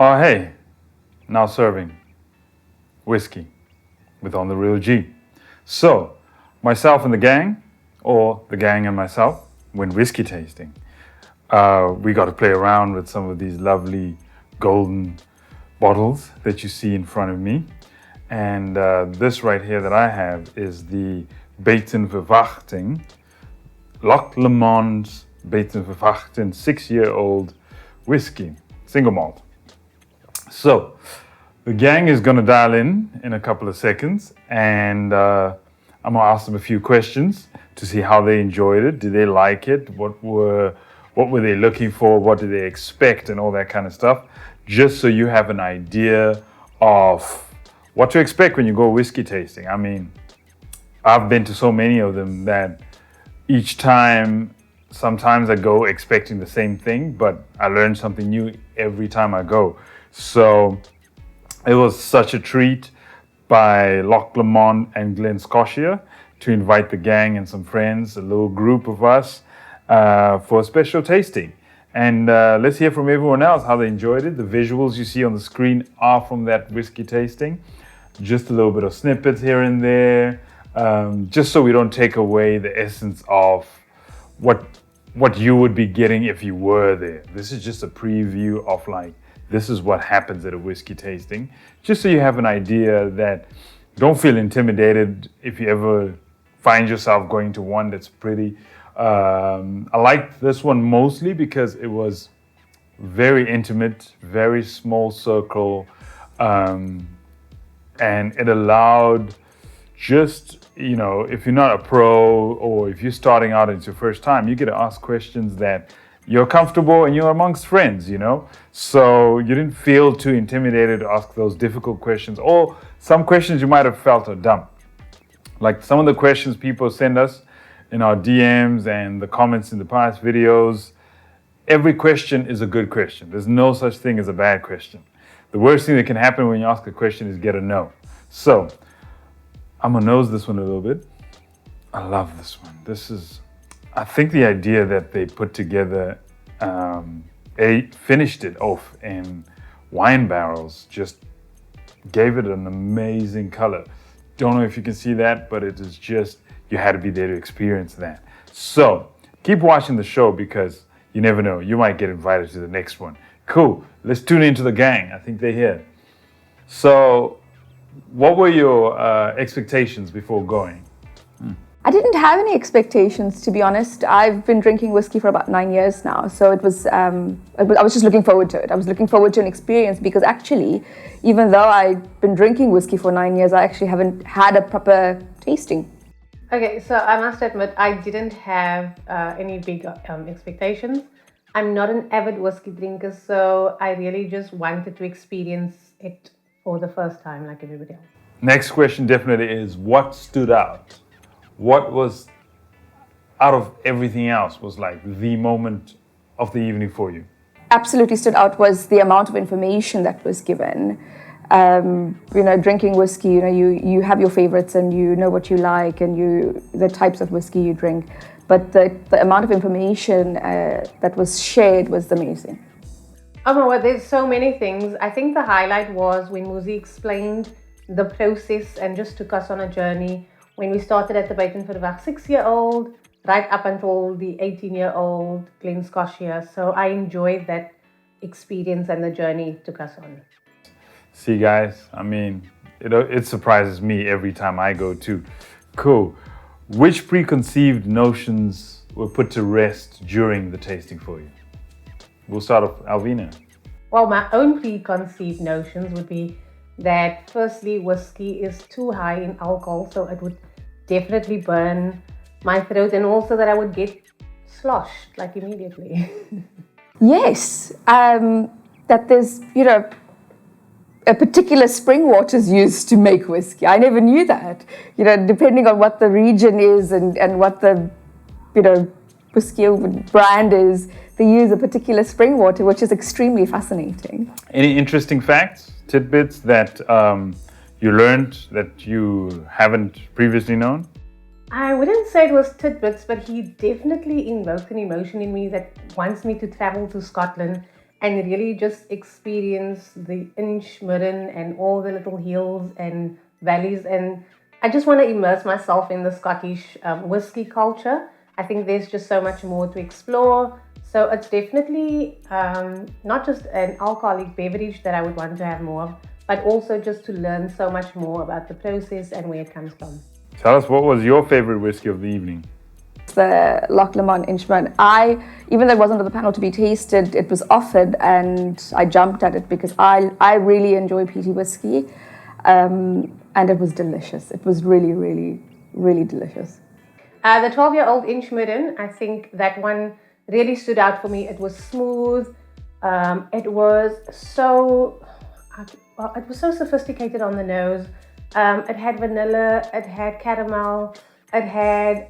Oh, hey, now serving whiskey with OnTheRealGee. So, myself and the gang, or the gang and myself, went whiskey tasting. We got to play around with some of these lovely golden bottles that you see in front of me. And this right here that I have is the Buitenverwachting, Loch Lomond Buitenverwachting 6-year-old whiskey, single malt. So, the gang is going to dial in a couple of seconds, and I'm going to ask them a few questions to see how they enjoyed it. Did they like it? What were they looking for? What did they expect? And all that kind of stuff. Just so you have an idea of what to expect when you go whiskey tasting. I mean, I've been to so many of them that each time, sometimes I go expecting the same thing, but I learn something new every time I go. So it was such a treat by Loch Lomond and Glen Scotia to invite the gang and some friends, a little group of us, for a special tasting. And let's hear from everyone else how they enjoyed it. The visuals you see on the screen are from that whiskey tasting. Just a little bit of snippets here and there, just so we don't take away the essence of what you would be getting if you were there. This is just a preview of this is what happens at a whiskey tasting, just so you have an idea that don't feel intimidated if you ever find yourself going to one that's pretty. I liked this one mostly because it was very intimate, very small circle, and it allowed just, if you're not a pro or if you're starting out and it's your first time, you get to ask questions that you're comfortable and you're amongst friends, So you didn't feel too intimidated to ask those difficult questions, or some questions you might have felt are dumb. Like some of the questions people send us in our DMs and the comments in the past videos, every question is a good question. There's no such thing as a bad question. The worst thing that can happen when you ask a question is get a no. So I'm gonna nose this one a little bit. I love this one. I think the idea that they put together, finished it off in wine barrels, just gave it an amazing color. Don't know if you can see that, but it is just, you had to be there to experience that. So keep watching the show because you never know, you might get invited to the next one. Cool, let's tune into the gang. I think they're here. So what were your expectations before going? I didn't have any expectations, to be honest. I've been drinking whiskey for about 9 years now, so it was. I was just looking forward to it. I was looking forward to an experience because actually, even though I've been drinking whiskey for 9 years, I actually haven't had a proper tasting. Okay, so I must admit, I didn't have any big expectations. I'm not an avid whiskey drinker, so I really just wanted to experience it for the first time, like everybody else. Next question definitely is, what stood out? What was, out of everything else, was like the moment of the evening for you? Absolutely stood out was the amount of information that was given. Drinking whiskey, you have your favorites and you know what you like and the types of whiskey you drink. But the amount of information that was shared was amazing. Oh my word, there's so many things. I think the highlight was when Muzi explained the process and just took us on a journey. When we started at the Buitenverwachting 6-year-old, right up until the 18-year-old Glen Scotia. So I enjoyed that experience and the journey it took us on. See guys, I mean, it surprises me every time I go too. Cool. Which preconceived notions were put to rest during the tasting for you? We'll start off, Alvina. Well, my own preconceived notions would be that firstly, whiskey is too high in alcohol, so it would definitely burn my throat, and also that I would get sloshed immediately. Yes, that there's, a particular spring water is used to make whiskey. I never knew that. Depending on what the region is and what the, whiskey brand is, they use a particular spring water, which is extremely fascinating. Any interesting facts, tidbits that you learned that you haven't previously known? I wouldn't say it was tidbits, but he definitely invoked an emotion in me that wants me to travel to Scotland and really just experience the Inchmidden and all the little hills and valleys. And I just want to immerse myself in the Scottish whiskey culture. I think there's just so much more to explore. So it's definitely not just an alcoholic beverage that I would want to have more of, but also just to learn so much more about the process and where it comes from. Tell us, what was your favorite whiskey of the evening? The Loch Lomond Inchmidden. Even though it wasn't on the panel to be tasted, it was offered and I jumped at it because I really enjoy peaty whiskey, and it was delicious. It was really, really, really delicious. The 12-year-old Inchmidden, I think that one really stood out for me. It was smooth. It was so sophisticated on the nose. It had vanilla, it had caramel, it had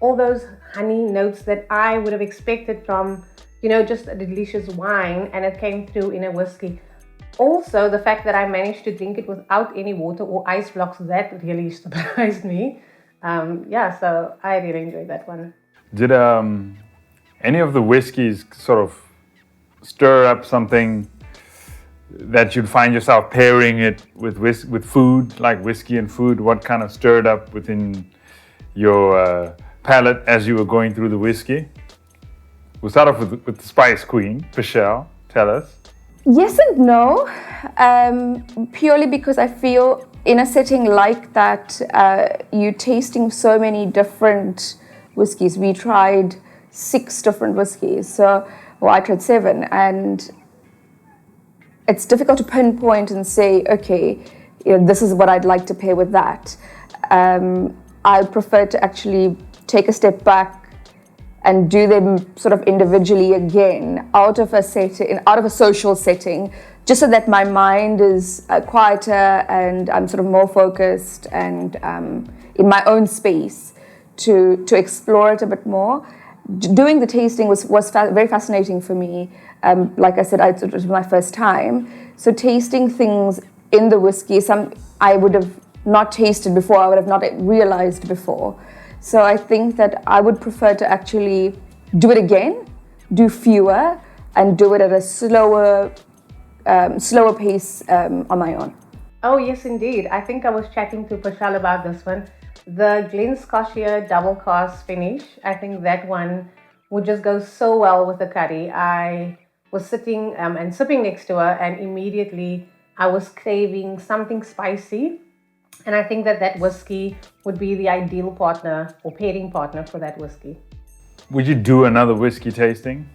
all those honey notes that I would have expected from, just a delicious wine, and it came through in a whiskey. Also, the fact that I managed to drink it without any water or ice blocks, that really surprised me. So I really enjoyed that one. Did any of the whiskeys sort of stir up something that you'd find yourself pairing it with food, like whiskey and food? What kind of stirred up within your palate as you were going through the whiskey? We'll start off with the Spice Queen, Michelle. Tell us. Yes and no, purely because I feel in a setting like that, you're tasting so many different whiskies. We tried 6 different whiskies, I tried 7, and it's difficult to pinpoint and say, okay, this is what I'd like to pair with that. I prefer to actually take a step back and do them sort of individually again, out of a social setting, just so that my mind is quieter and I'm sort of more focused and in my own space to explore it a bit more. Doing the tasting was very fascinating for me. Like I said, it was my first time. So tasting things in the whiskey, some I would have not tasted before, I would have not realized before. So I think that I would prefer to actually do it again, do fewer, and do it at a slower pace on my own. Oh, yes, indeed. I think I was chatting to Pashal about this one. The Glen Scotia double cast finish, I think that one would just go so well with the curry. I was sitting and sipping next to her, and immediately I was craving something spicy. And I think that whiskey would be the ideal partner or pairing partner for that whiskey. Would you do another whiskey tasting?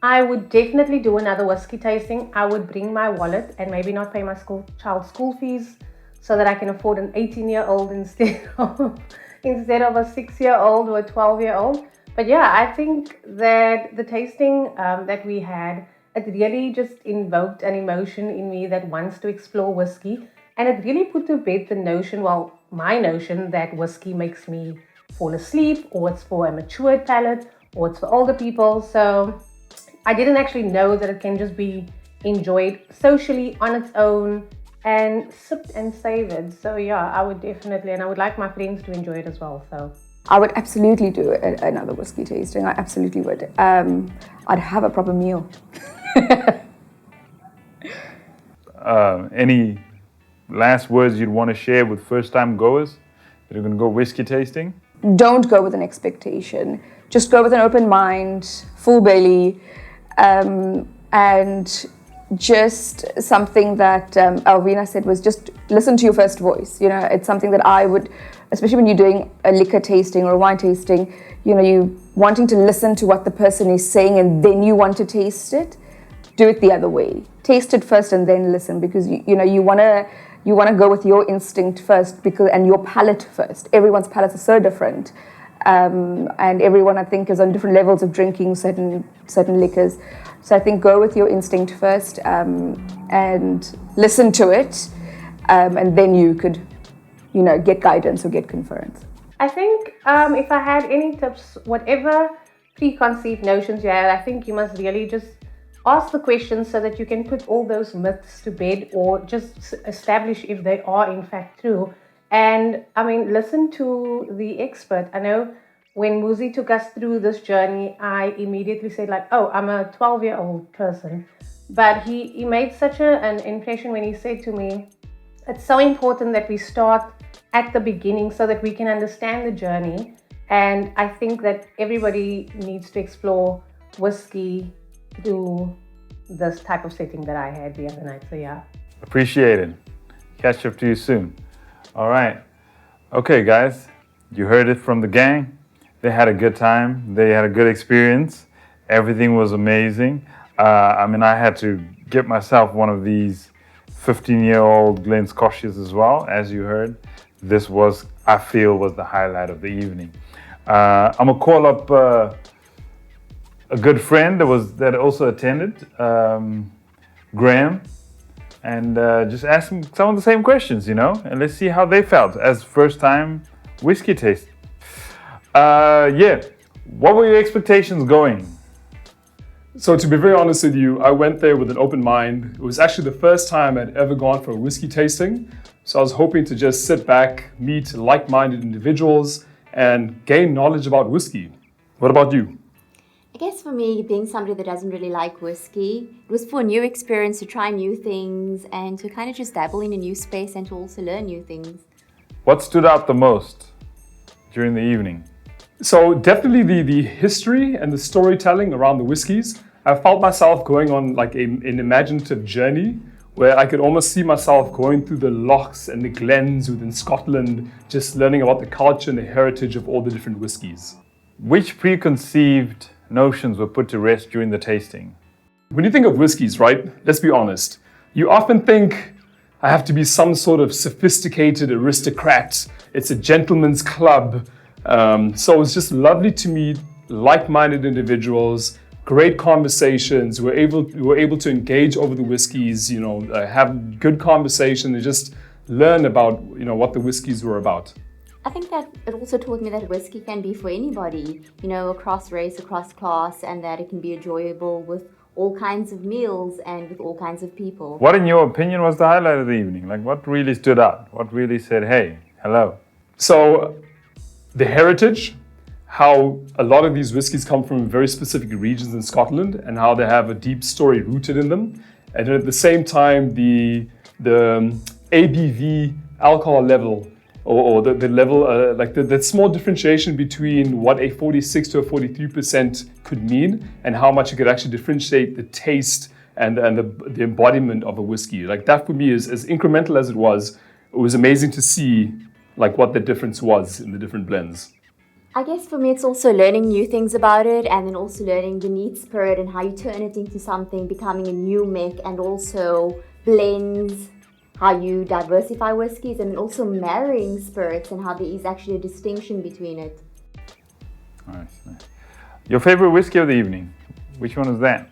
I would definitely do another whiskey tasting. I would bring my wallet and maybe not pay my child's school fees so that I can afford an 18-year-old instead of a 6-year-old or a 12-year-old. But yeah, I think that the tasting that we had, it really just invoked an emotion in me that wants to explore whiskey. And it really put to bed my notion that whiskey makes me fall asleep, or it's for a matured palate, or it's for older people. So I didn't actually know that it can just be enjoyed socially on its own and sipped and savored. So yeah, I would definitely, and I would like my friends to enjoy it as well. So I would absolutely do another whiskey tasting. I absolutely would. I'd have a proper meal. Any last words you'd want to share with first-time goers that are going to go whiskey tasting? Don't go with an expectation. Just go with an open mind, full belly, and just something that Alvina said was just listen to your first voice. It's something that I would, especially when you're doing a liquor tasting or a wine tasting, you wanting to listen to what the person is saying and then you want to taste it. Do it the other way. Taste it first and then listen, because you want to go with your instinct first and your palate first. Everyone's palates are so different, and everyone I think is on different levels of drinking certain liquors. So I think go with your instinct first and listen to it, and then you could get guidance or get conference. I think if I had any tips, whatever preconceived notions you had, I think you must really just ask the questions so that you can put all those myths to bed, or just establish if they are in fact true. And listen to the expert. I know when Muzi took us through this journey, I immediately said like, oh, I'm a 12-year-old person. But he made such an impression when he said to me, it's so important that we start at the beginning so that we can understand the journey. And I think that everybody needs to explore whiskey through this type of setting that I had the other night. So yeah. Appreciate it. Catch up to you soon. All right. Okay, guys, you heard it from the gang. They had a good time. They had a good experience. Everything was amazing. I had to get myself one of these 15-year-old Glen Scotias as well, as you heard. This was, I feel, was the highlight of the evening. I'm gonna call up a good friend that also attended, Graham, and just ask him some of the same questions, and let's see how they felt as first-time whiskey taste. What were your expectations going? So to be very honest with you, I went there with an open mind. It was actually the first time I'd ever gone for a whiskey tasting. So I was hoping to just sit back, meet like-minded individuals, and gain knowledge about whiskey. What about you? I guess for me, being somebody that doesn't really like whiskey, it was for a new experience, to try new things and to kind of just dabble in a new space and to also learn new things. What stood out the most during the evening? So definitely the history and the storytelling around the whiskeys. I felt myself going on like an imaginative journey where I could almost see myself going through the lochs and the glens within Scotland, just learning about the culture and the heritage of all the different whiskeys. Which preconceived notions were put to rest during the tasting? When you think of whiskeys, right, let's be honest, you often think I have to be some sort of sophisticated aristocrat. It's a gentleman's club. So it was just lovely to meet like-minded individuals, great conversations. We were able to engage over the whiskeys, have good conversation and just learn about, what the whiskeys were about. I think that it also taught me that whiskey can be for anybody, across race, across class, and that it can be enjoyable with all kinds of meals and with all kinds of people. What, in your opinion, was the highlight of the evening? Like, what really stood out? What really said, hey, hello? So, the heritage, how a lot of these whiskies come from very specific regions in Scotland and how they have a deep story rooted in them. And then at the same time, the ABV alcohol level, or the level, the small differentiation between what a 46 to a 43% could mean and how much it could actually differentiate the taste and the embodiment of a whiskey. Like that for me, is as incremental as it was amazing to see like what the difference was in the different blends. I guess for me, it's also learning new things about it and then also learning the neat spirit and how you turn it into something, becoming a new mix, and also blends, how you diversify whiskies, and also marrying spirits and how there is actually a distinction between it. Nice. Your favorite whiskey of the evening, which one is that?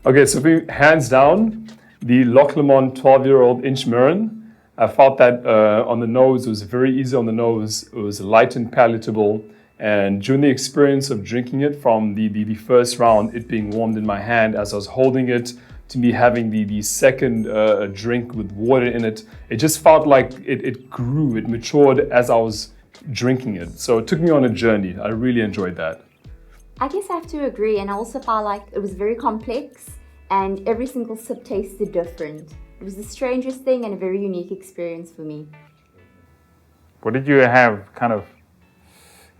Okay, so hands down, the Loch Lomond 12-year-old Inchmurren. I felt that on the nose, it was very easy on the nose. It was light and palatable. And during the experience of drinking it from the first round, it being warmed in my hand as I was holding it, to me having the second drink with water in it, it just felt like it grew, it matured as I was drinking it. So it took me on a journey. I really enjoyed that. I guess I have to agree, and I also felt like it was very complex and every single sip tasted different. It was the strangest thing and a very unique experience for me. What did you have kind of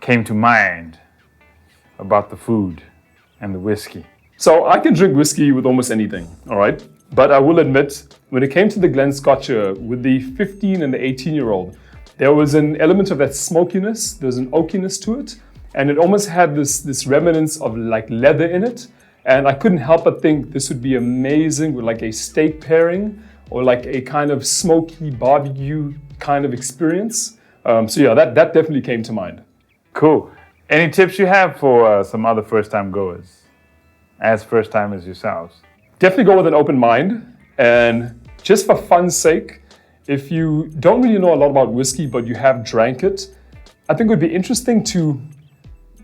came to mind about the food and the whiskey? So I can drink whiskey with almost anything, all right? But I will admit, when it came to the Glen Scotia with the 15 and the 18-year-old, there was an element of that smokiness, there's an oakiness to it, and it almost had this remnants of like leather in it. And I couldn't help but think this would be amazing with like a steak pairing or like a kind of smoky barbecue kind of experience. So yeah, that definitely came to mind. Cool. Any tips you have for some other first-time goers, as first-timers yourselves? Definitely go with an open mind. And just for fun's sake, if you don't really know a lot about whiskey, but you have drank it, I think it would be interesting to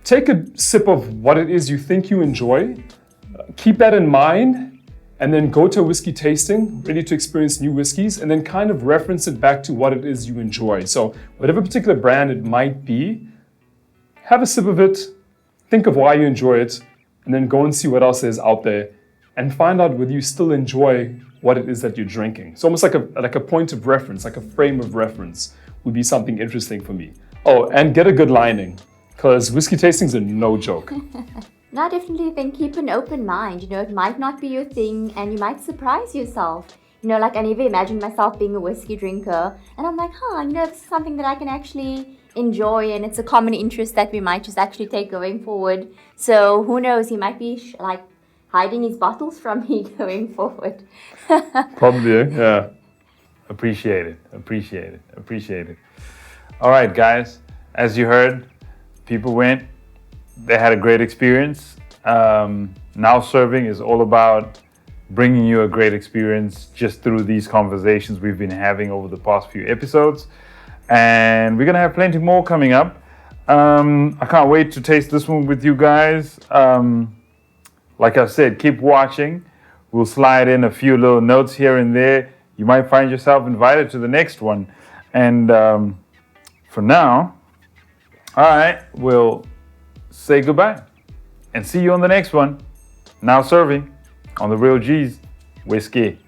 take a sip of what it is you think you enjoy, keep that in mind, and then go to a whiskey tasting, ready to experience new whiskeys, and then kind of reference it back to what it is you enjoy. So whatever particular brand it might be, have a sip of it, think of why you enjoy it, and then go and see what else is out there and find out whether you still enjoy what it is that you're drinking. It's almost like a point of reference, like a frame of reference would be something interesting for me. Oh, and get a good lining, because whiskey tastings are no joke. No, I definitely think keep an open mind. You know, it might not be your thing and you might surprise yourself. You know, like I never imagined myself being a whiskey drinker. And I'm like, you know, this is something that I can actually enjoy and it's a common interest that we might just actually take going forward. So who knows, he might be like hiding his bottles from me going forward. Probably, yeah. Appreciate it. All right, guys, as you heard, people went, they had a great experience. Now Serving is all about bringing you a great experience just through these conversations we've been having over the past few episodes. And we're going to have plenty more coming up. I can't wait to taste this one with you guys. Like I said, keep watching. We'll slide in a few little notes here and there. You might find yourself invited to the next one. And for now, all right, we'll say goodbye and see you on the next one. Now Serving on the Real G's Whiskey.